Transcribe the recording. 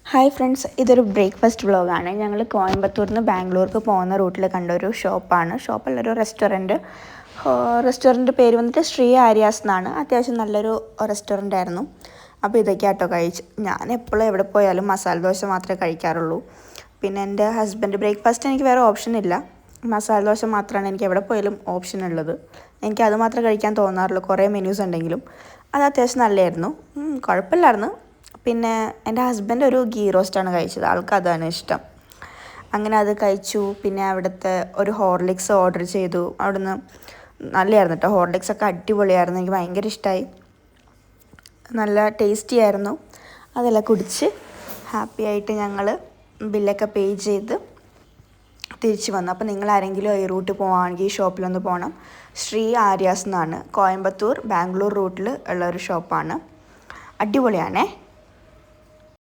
Hi friends, ഇതൊരു breakfast വ്ളോഗാണ്. ഞങ്ങൾ കോയമ്പത്തൂരിൽ നിന്ന് ബാംഗ്ലൂർക്ക് പോകുന്ന റൂട്ടിൽ കണ്ട ഒരു ഷോപ്പാണ്. ഷോപ്പല്ലൊരു റെസ്റ്റോറൻറ്റ് പേര് വന്നിട്ട് ശ്രീ ആര്യാസ് എന്നാണ്. അത്യാവശ്യം നല്ലൊരു റെസ്റ്റോറൻ്റ് ആയിരുന്നു. അപ്പോൾ ഇതൊക്കെയാട്ടോ കഴിച്ച്. ഞാൻ എപ്പോഴും എവിടെ പോയാലും മസാല ദോശ മാത്രമേ കഴിക്കാറുള്ളൂ. പിന്നെ എൻ്റെ ഹസ്ബൻഡ് ബ്രേക്ക്ഫാസ്റ്റ് എനിക്ക് വേറെ ഓപ്ഷൻ ഇല്ല, മസാല ദോശ മാത്രമാണ് എനിക്ക് എവിടെ പോയാലും ഓപ്ഷൻ ഉള്ളത്. എനിക്ക് അത് മാത്രമേ കഴിക്കാൻ തോന്നാറുള്ളൂ. കുറേ മെനൂസ് ഉണ്ടെങ്കിലും അത് അത്യാവശ്യം നല്ലതായിരുന്നു, കുഴപ്പമില്ലായിരുന്നു. പിന്നെ എൻ്റെ ഹസ്ബൻഡ് ഒരു ഗീ റോസ്റ്റാണ് കഴിച്ചത്, ആൾക്ക് അതാണ് ഇഷ്ടം. അങ്ങനെ അത് കഴിച്ചു. പിന്നെ അവിടുത്തെ ഒരു ഹോർലിക്സ് ഓർഡർ ചെയ്തു. അവിടുന്ന് നല്ലതായിരുന്നു കേട്ടോ, ഹോർലിക്സൊക്കെ അടിപൊളിയായിരുന്നു, എനിക്ക് ഭയങ്കര ഇഷ്ടമായി, നല്ല ടേസ്റ്റി ആയിരുന്നു. അതെല്ലാം കുടിച്ച് ഹാപ്പി ആയിട്ട് ഞങ്ങൾ ബില്ലൊക്കെ പേ ചെയ്ത് തിരിച്ച് വന്നു. അപ്പോൾ നിങ്ങൾ ആരെങ്കിലും ഈ റൂട്ട് പോവുകയാണെങ്കിൽ ഈ ഷോപ്പിലൊന്ന് പോകണം. ശ്രീ ആര്യാസ് എന്നാണ്, കോയമ്പത്തൂർ ബാംഗ്ലൂർ റൂട്ടിൽ ഉള്ള ഒരു ഷോപ്പാണ്, അടിപൊളിയാണേ.